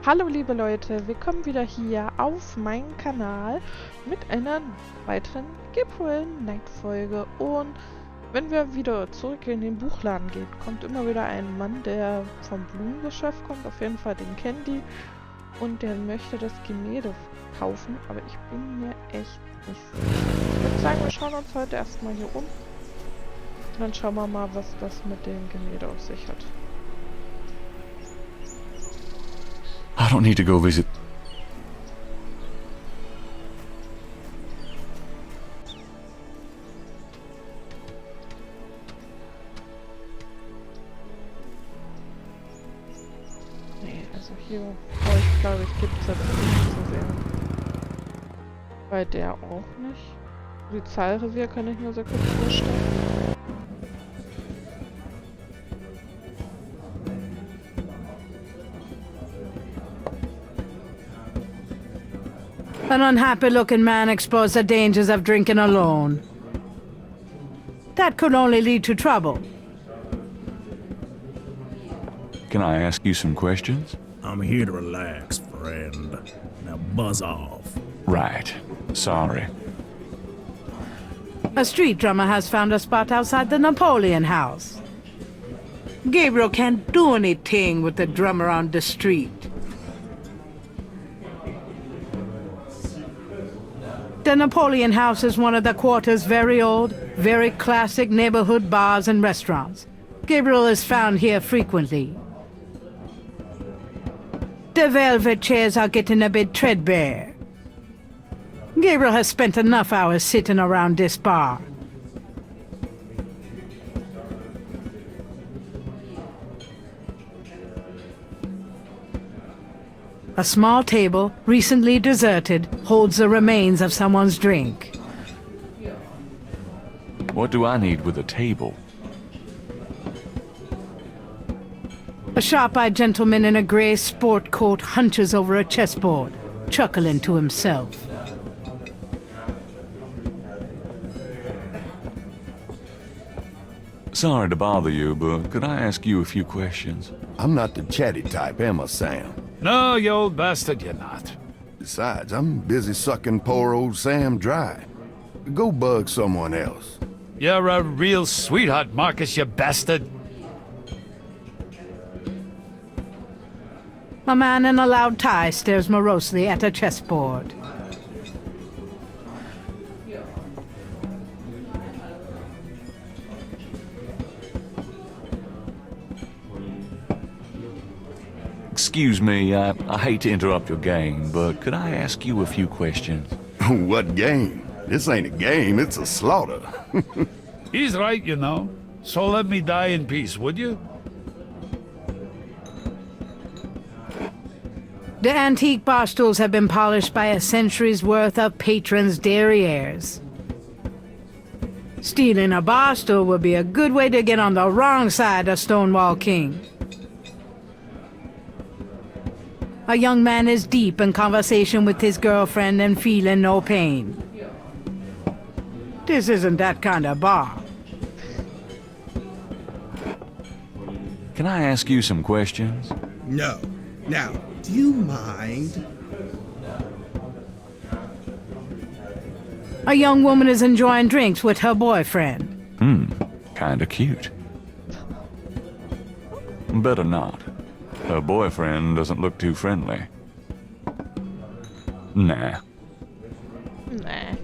Hallo liebe Leute, willkommen wieder hier auf meinem Kanal mit einer weiteren Gabriel Knight Folge. Und wenn wir wieder zurück in den Buchladen gehen, kommt immer wieder ein Mann, der vom Blumengeschäft kommt, auf jeden Fall den kennen die, und der möchte das Gemälde kaufen, aber ich bin mir echt nicht sicher. Ich würde sagen, wir schauen uns heute erstmal hier um und dann schauen wir mal, was das mit dem Gemälde auf sich hat. I don't need to go visit. Nee, also hier bei euch, glaube ich, gibt es das nicht zu sehen. Bei der auch nicht. Die Zahlrevier kann ich mir so kurz vorstellen. An unhappy-looking man exposed the dangers of drinking alone. That could only lead to trouble. Can I ask you some questions? I'm here to relax, friend. Now buzz off. Right. Sorry. A street drummer has found a spot outside the Napoleon house. Gabriel can't do anything with the drummer on the street. The Napoleon House is one of the quarter's very old, very classic neighborhood bars and restaurants. Gabriel is found here frequently. The velvet chairs are getting a bit threadbare. Gabriel has spent enough hours sitting around this bar. A small table, recently deserted, holds the remains of someone's drink. What do I need with a table? A sharp-eyed gentleman in a gray sport coat hunches over a chessboard, chuckling to himself. Sorry to bother you, but could I ask you a few questions? I'm not the chatty type, am I, Sam? No, you old bastard, you're not. Besides, I'm busy sucking poor old Sam dry. Go bug someone else. You're a real sweetheart, Marcus, you bastard. A man in a loud tie stares morosely at a chessboard. Excuse me, I hate to interrupt your game, but could I ask you a few questions? What game? This ain't a game, it's a slaughter. He's right, you know. So let me die in peace, would you? The antique bar stools have been polished by a century's worth of patrons' derrieres. Stealing a bar stool would be a good way to get on the wrong side of Stonewall King. A young man is deep in conversation with his girlfriend and feeling no pain. This isn't that kind of bar. Can I ask you some questions? No. Now, do you mind? A young woman is enjoying drinks with her boyfriend. Kinda cute. Better not. Her boyfriend doesn't look too friendly. Nah. Nah.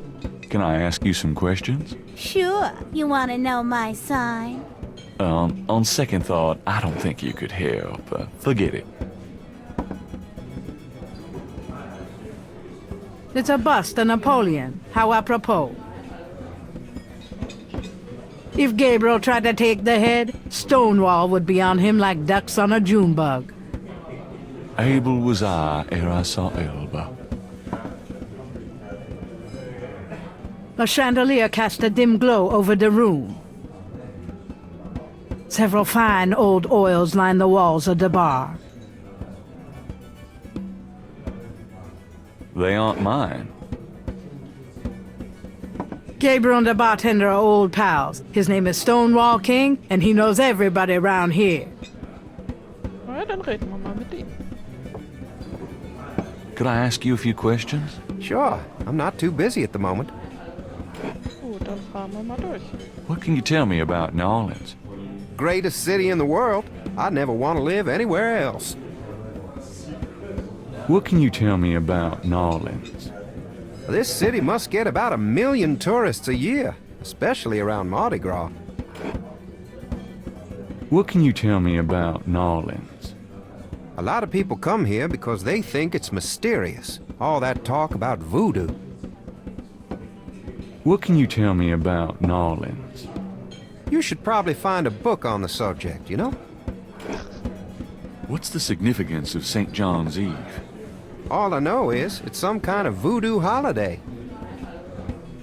Can I ask you some questions? Sure. You want to know my sign? On second thought, I don't think you could help. Forget it. It's a bust of Napoleon. How apropos. If Gabriel tried to take the head, Stonewall would be on him like ducks on a June bug. Able was I ere I saw Elba. A chandelier cast a dim glow over the room. Several fine old oils line the walls of the bar. They aren't mine. Gabriel and the bartender are old pals. His name is Stonewall King, and he knows everybody around here. Ja, dann reden wir mal mit ihm. Could I ask you a few questions? Sure, I'm not too busy at the moment. Gut, dann fahren wir mal durch. What can you tell me about New Orleans? Greatest city in the world. I'd never want to live anywhere else. What can you tell me about New Orleans? This city must get about 1 million tourists a year, especially around Mardi Gras. What can you tell me about New Orleans? A lot of people come here because they think it's mysterious. All that talk about voodoo. What can you tell me about New Orleans? You should probably find a book on the subject, you know? What's the significance of St. John's Eve? All I know is it's some kind of voodoo holiday.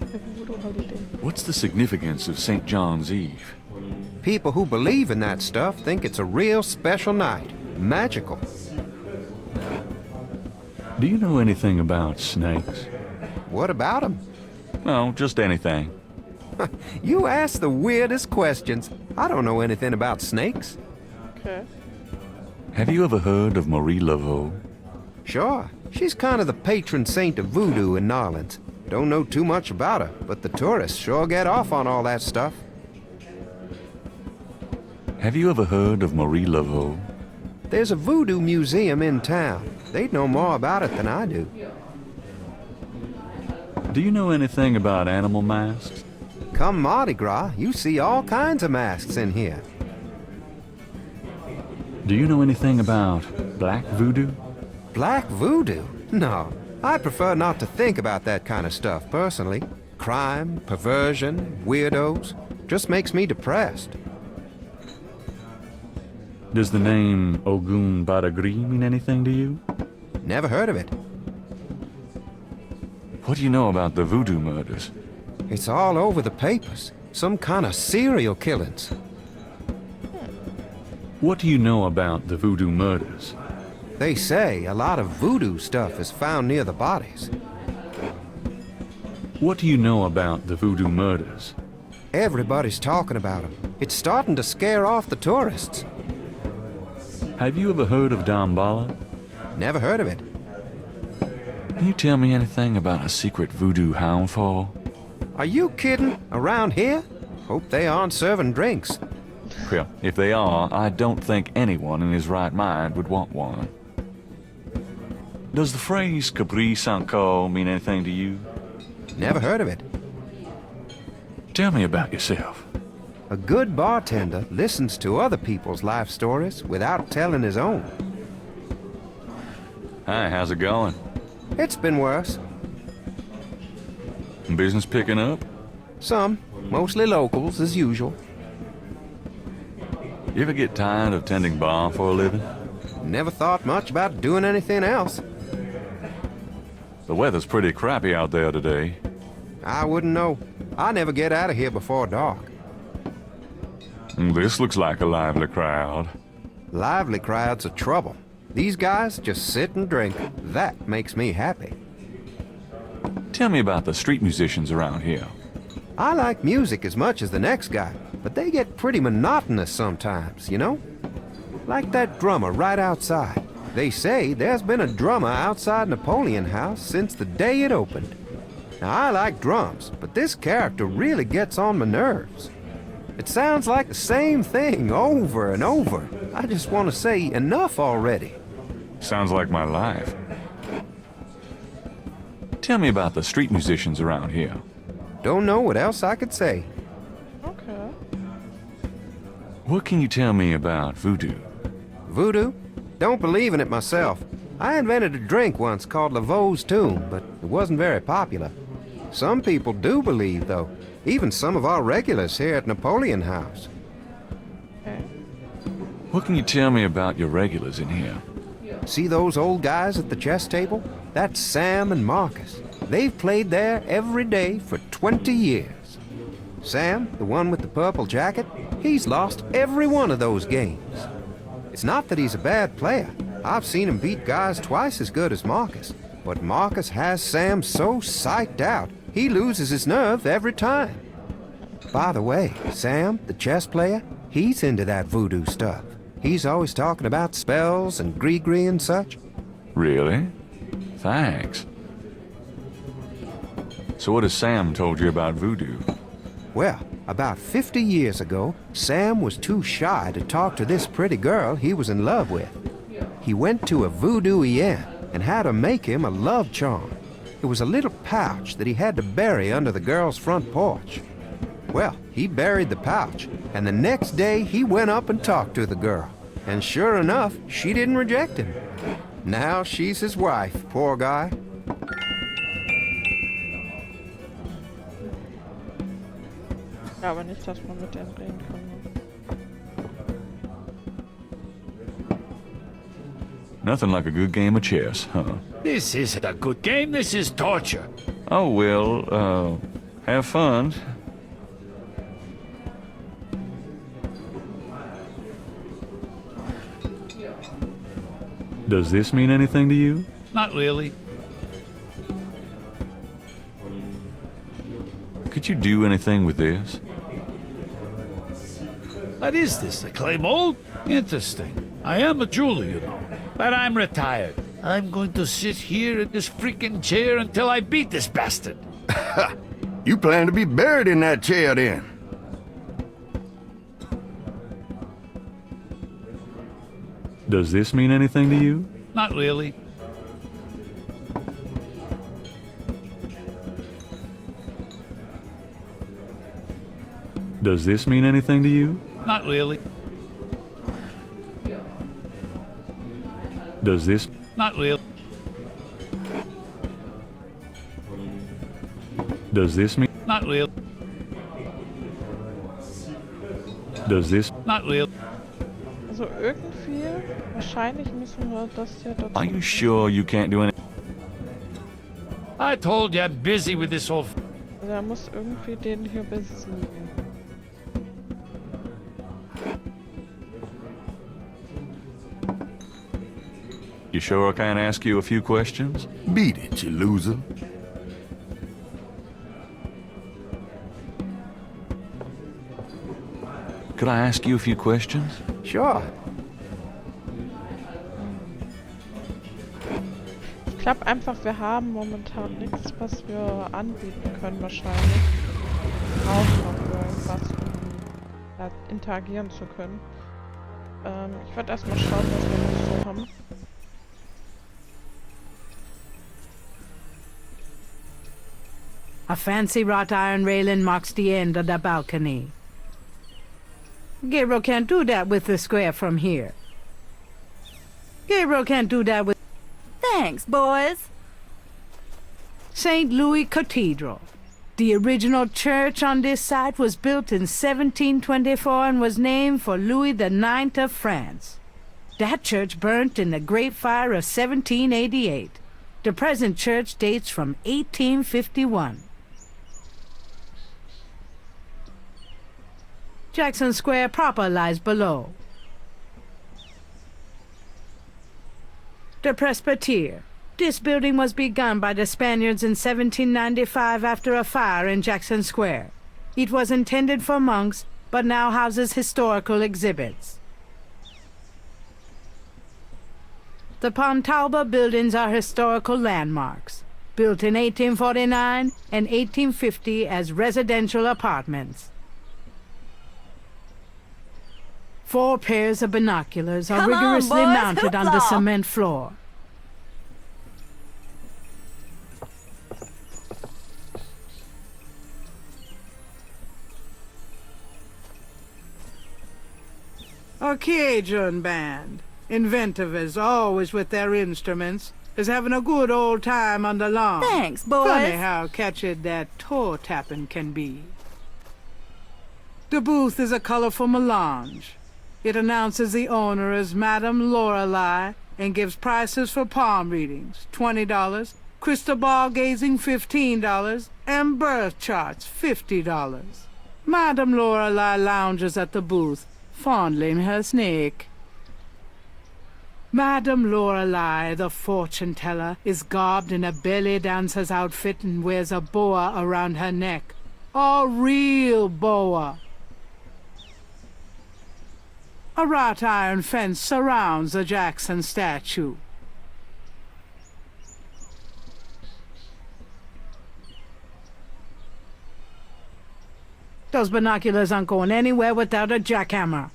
Voodoo Holiday. What's the significance of St. John's Eve? People who believe in that stuff think it's a real special night. Magical. Do you know anything about snakes? What about them? No, just anything. You ask the weirdest questions. I don't know anything about snakes. Okay. Have you ever heard of Marie Laveau? Sure. She's kind of the patron saint of voodoo in New Orleans. Don't know too much about her, but the tourists sure get off on all that stuff. Have you ever heard of Marie Laveau? There's a voodoo museum in town. They'd know more about it than I do. Do you know anything about animal masks? Come Mardi Gras, you see all kinds of masks in here. Do you know anything about black voodoo? Black voodoo? No, I prefer not to think about that kind of stuff, personally. Crime, perversion, weirdos. Just makes me depressed. Does the name Ogun Badagri mean anything to you? Never heard of it. What do you know about the Voodoo Murders? It's all over the papers. Some kind of serial killings. What do you know about the Voodoo Murders? They say a lot of voodoo stuff is found near the bodies. What do you know about the Voodoo Murders? Everybody's talking about them. It's starting to scare off the tourists. Have you ever heard of Damballa? Never heard of it. Can you tell me anything about a secret voodoo hound fall? Are you kidding? Around here? Hope they aren't serving drinks. Well, if they are, I don't think anyone in his right mind would want one. Does the phrase caprice encore mean anything to you? Never heard of it. Tell me about yourself. A good bartender listens to other people's life stories without telling his own. Hi, how's it going? It's been worse. Business picking up? Some. Mostly locals, as usual. You ever get tired of tending bar for a living? Never thought much about doing anything else. The weather's pretty crappy out there today. I wouldn't know. I never get out of here before dark. This looks like a lively crowd. Lively crowds are trouble. These guys just sit and drink. That makes me happy. Tell me about the street musicians around here. I like music as much as the next guy, but they get pretty monotonous sometimes, you know? Like that drummer right outside. They say there's been a drummer outside Napoleon House since the day it opened. Now, I like drums, but this character really gets on my nerves. It sounds like the same thing over and over. I just want to say enough already. Sounds like my life. Tell me about the street musicians around here. Don't know what else I could say. Okay. What can you tell me about voodoo? Voodoo? Don't believe in it myself. I invented a drink once called Laveau's Tomb, but it wasn't very popular. Some people do believe, though. Even some of our regulars here at Napoleon House. Okay. What can you tell me about your regulars in here? See those old guys at the chess table? That's Sam and Marcus. They've played there every day for 20 years. Sam, the one with the purple jacket, he's lost every one of those games. It's not that he's a bad player. I've seen him beat guys twice as good as Marcus. But Marcus has Sam so psyched out, he loses his nerve every time. By the way, Sam, the chess player, he's into that voodoo stuff. He's always talking about spells and gree-gree and such. Really? Thanks. So what has Sam told you about voodoo? Well, about 50 years ago, Sam was too shy to talk to this pretty girl he was in love with. He went to a voodoo inn and had her make him a love charm. It was a little pouch that he had to bury under the girl's front porch. Well, he buried the pouch, and the next day he went up and talked to the girl. And sure enough, she didn't reject him. Now she's his wife, poor guy. Ja, aber nicht, dass man mit denen reden kann. Nothing like a good game of chess, huh? This isn't a good game, this is torture. Oh, well, have fun. Does this mean anything to you? Not really. Could you do anything with this? What is this, a clay mold? Interesting. I am a jeweler, you know. But I'm retired. I'm going to sit here in this freaking chair until I beat this bastard. You plan to be buried in that chair then? Does this mean anything to you? Not really. Does this mean anything to you? Not really. Does this... Not really. Does this mean... Not really. Does this... Not really. Also irgendwie, wahrscheinlich müssen wir das hier dazu... Are you sure you can't do anything? I told you I'm busy with this whole... Also er muss irgendwie den hier besiegen. You sure I can't ask you a few questions? Beat it, you loser. Could I ask you a few questions? Sure. Ich glaube einfach, wir haben momentan nichts, was wir anbieten können wahrscheinlich. Brauchen noch irgendwas, um ja, interagieren zu können. Ich werde erstmal schauen, was wir noch so haben. A fancy wrought iron railing marks the end of the balcony. Gabriel can't do that with the square from here. Gabriel can't do that with... Thanks, boys. St. Louis Cathedral. The original church on this site was built in 1724 and was named for Louis IX of France. That church burnt in the Great Fire of 1788. The present church dates from 1851. Jackson Square proper lies below. The Presbytere. This building was begun by the Spaniards in 1795 after a fire in Jackson Square. It was intended for monks, but now houses historical exhibits. The Pontalba buildings are historical landmarks, built in 1849 and 1850 as residential apartments. 4 pairs of binoculars are Come on, rigorously boys, mounted on the hoopla! cement floor. A Cajun band, inventive as always with their instruments, is having a good old time on the lawn. Thanks, boys. Funny how catchy that toe tapping can be. The booth is a colorful melange. It announces the owner as Madame Lorelei and gives prices for palm readings, $20, crystal ball gazing, $15, and birth charts, $50. Madame Lorelei lounges at the booth, fondling her snake. Madame Lorelei, the fortune-teller, is garbed in a belly dancer's outfit and wears a boa around her neck. A real boa. A wrought iron fence surrounds the Jackson statue. Those binoculars aren't going anywhere without a jackhammer.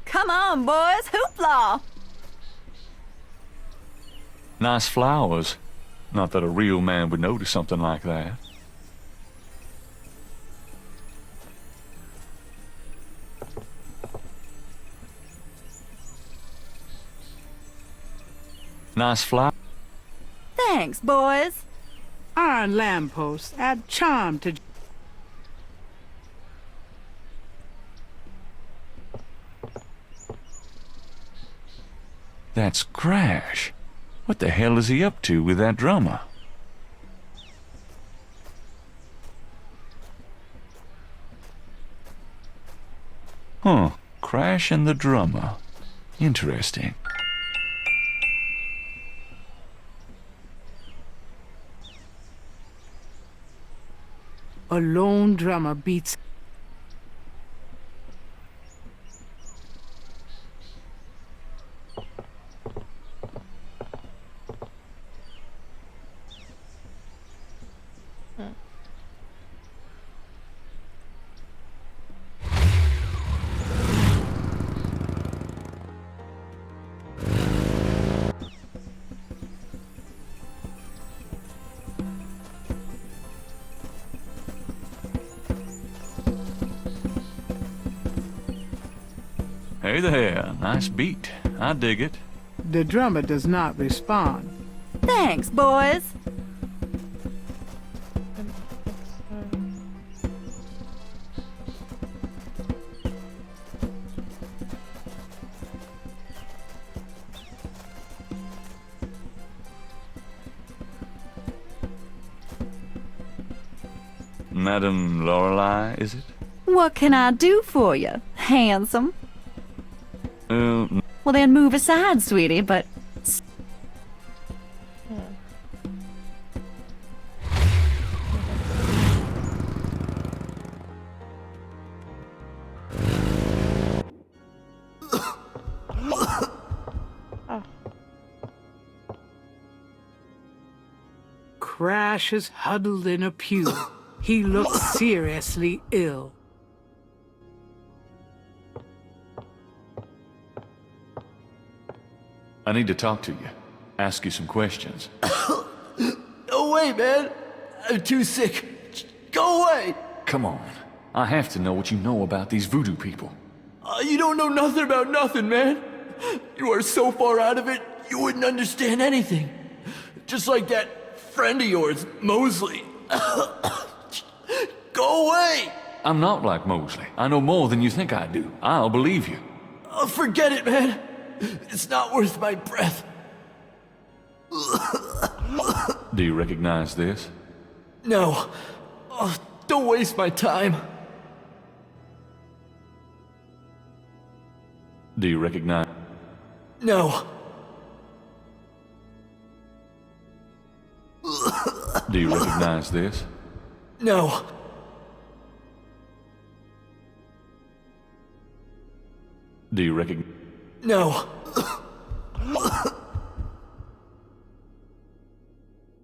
Come on, boys, hoopla! Nice flowers. Not that a real man would notice something like that. Nice flower. Thanks, boys. Iron lampposts add charm to... That's Crash. What the hell is he up to with that drummer? Huh. Crash and the drummer. Interesting. A lone drummer beats... Hey there, nice beat. I dig it. The drummer does not respond. Thanks, boys. Madam Lorelei, is it? What can I do for you, handsome? N- Well, then move aside, sweetie, but... Crash is huddled in a pew. He looks seriously ill. I need to talk to you. Ask you some questions. No way, man. I'm too sick. Go away. Come on. I have to know what you know about these voodoo people. You don't know nothing about nothing, man. You are so far out of it, you wouldn't understand anything. Just like that friend of yours, Mosley. Go away! I'm not like Mosley. I know more than you think I do. I'll believe you. Forget it, man. It's not worth my breath. Do you recognize this? No. Oh, don't waste my time. Do you recognize... No. Do you recognize this? No. Do you recognize... No.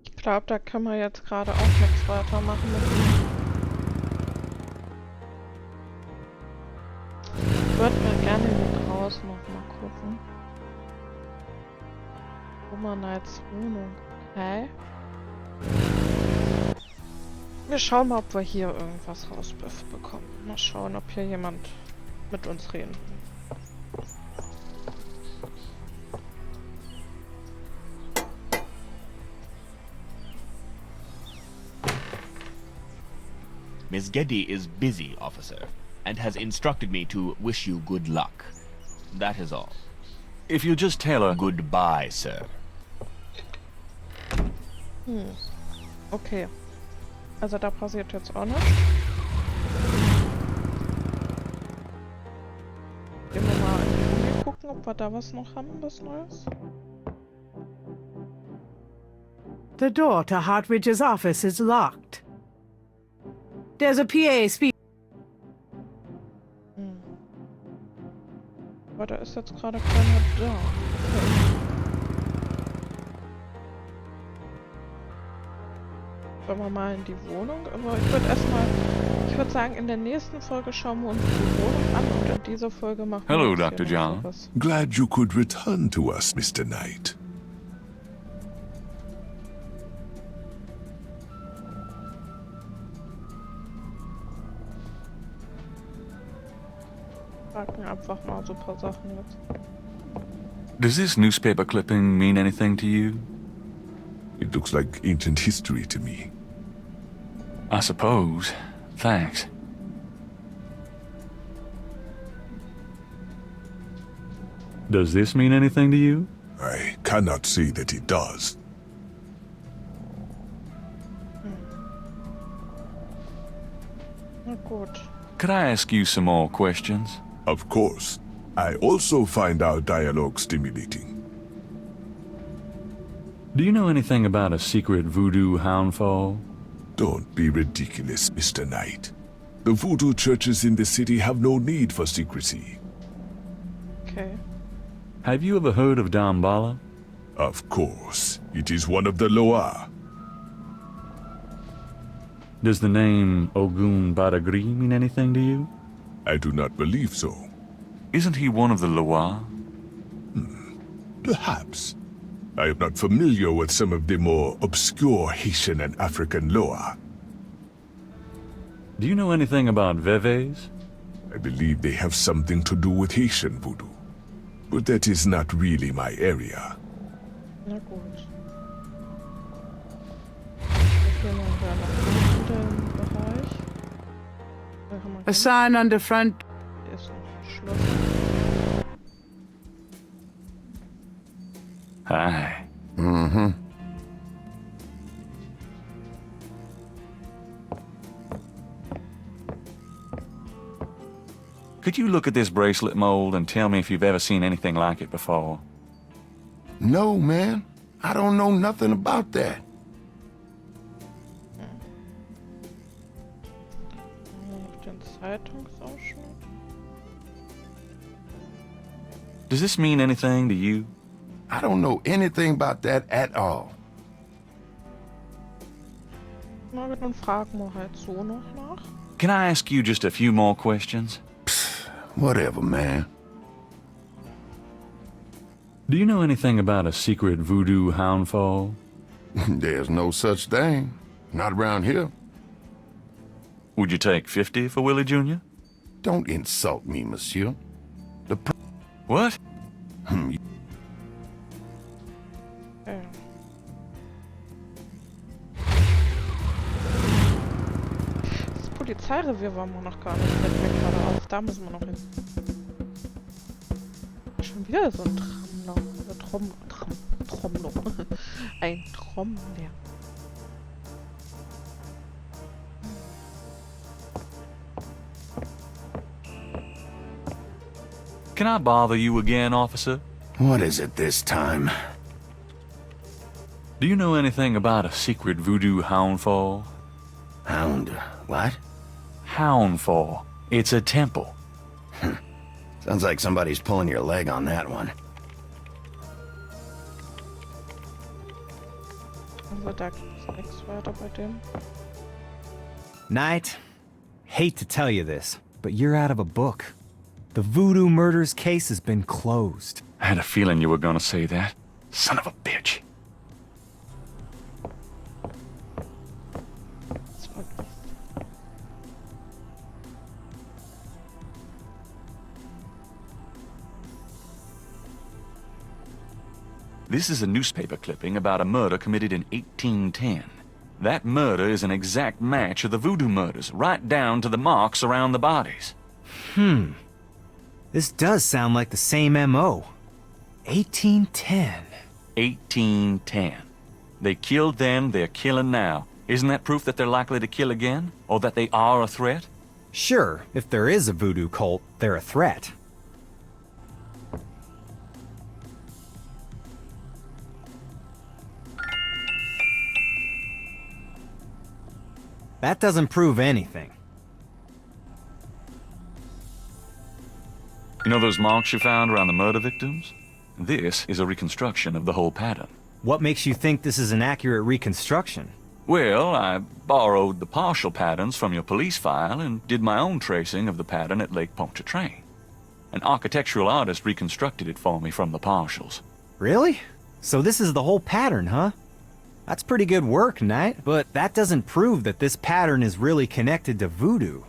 Ich glaube, da können wir jetzt gerade auch nichts weitermachen mit ihm. Ich würde mir gerne hier draußen noch mal gucken. Knights Wohnung. Okay. Wir schauen mal, ob wir hier irgendwas rausbekommen. Mal schauen, ob hier jemand mit uns reden will. Miss Geddy is busy, officer, and has instructed me to wish you good luck. That is all. If you just tell her... Goodbye, sir. Okay. Also da passiert jetzt auch nichts. Gehen wir mal in die Uni gucken, ob wir da was noch haben, was Neues. The door to Hartridge's office is locked. There's a PA speak. Aber da ist jetzt gerade keiner da. Okay. Wenn wir mal in die Wohnung, aber ich würde sagen, in der nächsten Folge schauen wir uns die Wohnung an und in dieser Folge machen wir Hello, uns hier Dr. noch John. sowas. Glad you could return to us, Mr. Knight. Fragen einfach mal so ein paar Sachen jetzt. Does this newspaper clipping mean anything to you? It looks like ancient history to me. I suppose. Thanks. Does this mean anything to you? I cannot say that it does. Na gut. Could I ask you some more questions? Of course. I also find our dialogue stimulating. Do you know anything about a secret voodoo houndfall? Don't be ridiculous, Mr. Knight. The voodoo churches in the city have no need for secrecy. Okay. Have you ever heard of Dambala? Of course. It is one of the Loa. Does the name Ogun Badagri mean anything to you? I do not believe so. Isn't he one of the Loa? Perhaps. I am not familiar with some of the more obscure Haitian and African Loa. Do you know anything about Veves? I believe they have something to do with Haitian voodoo. But that is not really my area. Na gut. Jetzt gehen wir wieder nach dem Bereich. Da haben wir A sign on the front. Hier ist noch Schloss. Hi. Mm-hmm. Could you look at this bracelet mold and tell me if you've ever seen anything like it before? No, man. I don't know nothing about that. Auf den Zeitungsausschnitt. Does this mean anything to you? I don't know anything about that at all. Na, dann fragen wir halt so noch nach. Can I ask you just a few more questions? Whatever, man. Do you know anything about a secret voodoo houndfall? There's no such thing. Not around here. Would you take 50 for Willie Jr.? Don't insult me, monsieur. What? Ja. Das Polizeirevier waren wir noch gar nicht. Fällt mir gerade auf. Da müssen wir noch hin. Schon wieder so ein Trommler. Trommler. Ein Trommler. Can I bother you again, officer? What is it this time? Do you know anything about a secret voodoo houndfall? Hound. What? Houndfall. It's a temple. Sounds like somebody's pulling your leg on that one. Also da gibt's nichts weiter bei dem. Knight, hate to tell you this, but you're out of a book. The Voodoo Murders case has been closed. I had a feeling you were gonna say that. Son of a bitch. This is a newspaper clipping about a murder committed in 1810. That murder is an exact match of the Voodoo murders, right down to the marks around the bodies. This does sound like the same M.O. 1810. 1810. They killed then, they're killing now. Isn't that proof that they're likely to kill again? Or that they are a threat? Sure, if there is a voodoo cult, they're a threat. That doesn't prove anything. You know those marks you found around the murder victims? This is a reconstruction of the whole pattern. What makes you think this is an accurate reconstruction? Well, I borrowed the partial patterns from your police file and did my own tracing of the pattern at Lake Pontchartrain. An architectural artist reconstructed it for me from the partials. Really? So this is the whole pattern, huh? That's pretty good work, Knight, but that doesn't prove that this pattern is really connected to voodoo.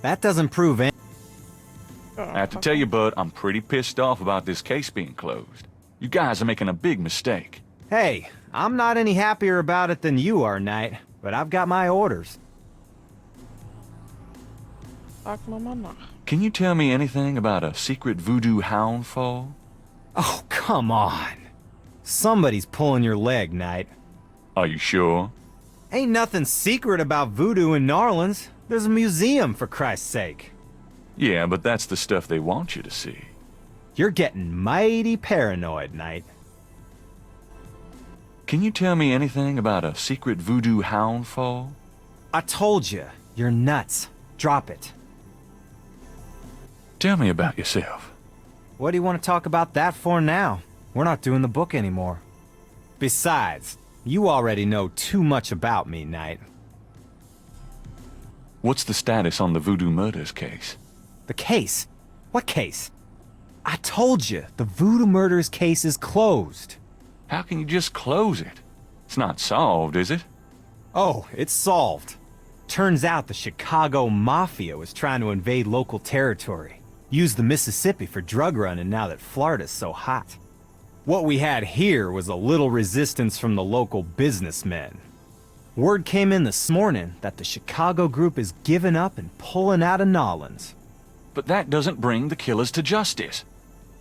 That doesn't prove anything. I have to tell you, Bud, I'm pretty pissed off about this case being closed. You guys are making a big mistake. Hey, I'm not any happier about it than you are, Knight, but I've got my orders. Can you tell me anything about a secret voodoo hound fall? Oh, come on. Somebody's pulling your leg, Knight. Are you sure? Ain't nothing secret about voodoo in Narlands. There's a museum, for Christ's sake. Yeah, but that's the stuff they want you to see. You're getting mighty paranoid, Knight. Can you tell me anything about a secret voodoo hound fall? I told you, you're nuts. Drop it. Tell me about yourself. What do you want to talk about that for now? We're not doing the book anymore. Besides, you already know too much about me, Knight. What's the status on the Voodoo Murders case? The case? What case? I told you, the Voodoo Murders case is closed. How can you just close it? It's not solved, is it? Oh, it's solved. Turns out the Chicago Mafia was trying to invade local territory. Use the Mississippi for drug running now that Florida's so hot. What we had here was a little resistance from the local businessmen. Word came in this morning that the Chicago group is giving up and pulling out of Narlands. But that doesn't bring the killers to justice.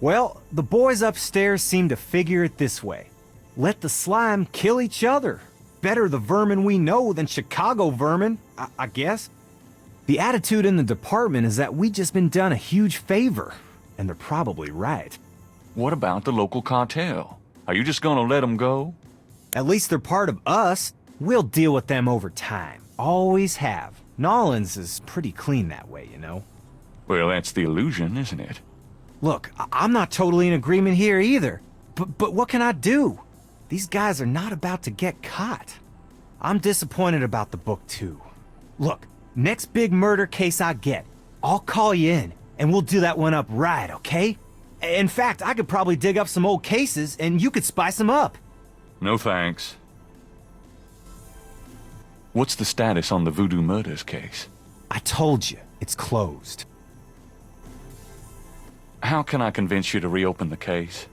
Well, the boys upstairs seem to figure it this way. Let the slime kill each other. Better the vermin we know than Chicago vermin, I guess. The attitude in the department is that we just been done a huge favor, and they're probably right. What about the local cartel? Are you just gonna let them go? At least they're part of us. We'll deal with them over time. Always have. Narlands is pretty clean that way, you know? Well, that's the illusion, isn't it? Look, I'm not totally in agreement here either. But what can I do? These guys are not about to get caught. I'm disappointed about the book, too. Look, next big murder case I get, I'll call you in, and we'll do that one up right, okay? In fact, I could probably dig up some old cases, and you could spice them up. No thanks. What's the status on the Voodoo Murders case? I told you, it's closed. How can I convince you to reopen the case?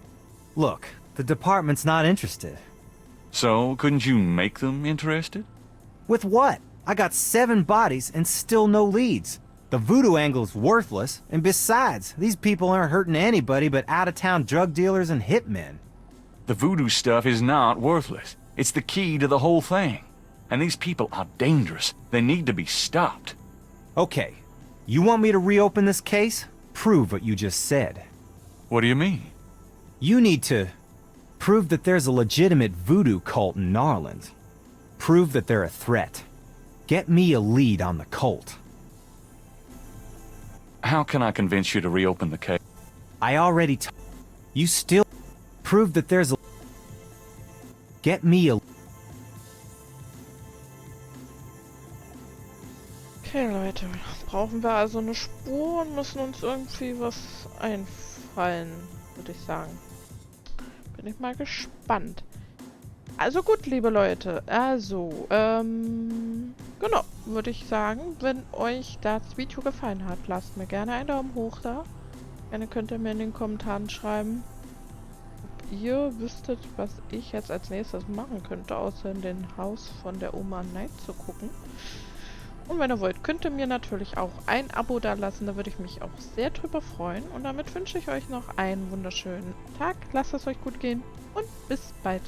Look, the department's not interested. So, couldn't you make them interested? With what? I got 7 bodies and still no leads. The voodoo angle's worthless, and besides, these people aren't hurting anybody but out-of-town drug dealers and hitmen. The voodoo stuff is not worthless. It's the key to the whole thing. And these people are dangerous. They need to be stopped. Okay, you want me to reopen this case? Prove what you just said. What do you mean? You need to prove that there's a legitimate voodoo cult in Narlands. Prove that they're a threat. Get me a lead on the cult. How can I convince you to reopen the case? I already You still prove that there's a... Get me a... Okay, Leute, brauchen wir also eine Spur und müssen uns irgendwie was einfallen, würde ich sagen. Bin ich mal gespannt. Also gut, liebe Leute, also, genau, würde ich sagen, wenn euch das Video gefallen hat, lasst mir gerne einen Daumen hoch da. Gerne könnt ihr mir in den Kommentaren schreiben, ob ihr wüsstet, was ich jetzt als nächstes machen könnte, außer in den Haus von der Oma Knight zu gucken. Und wenn ihr wollt, könnt ihr mir natürlich auch ein Abo da lassen, da würde ich mich auch sehr drüber freuen. Und damit wünsche ich euch noch einen wunderschönen Tag, lasst es euch gut gehen und bis bald.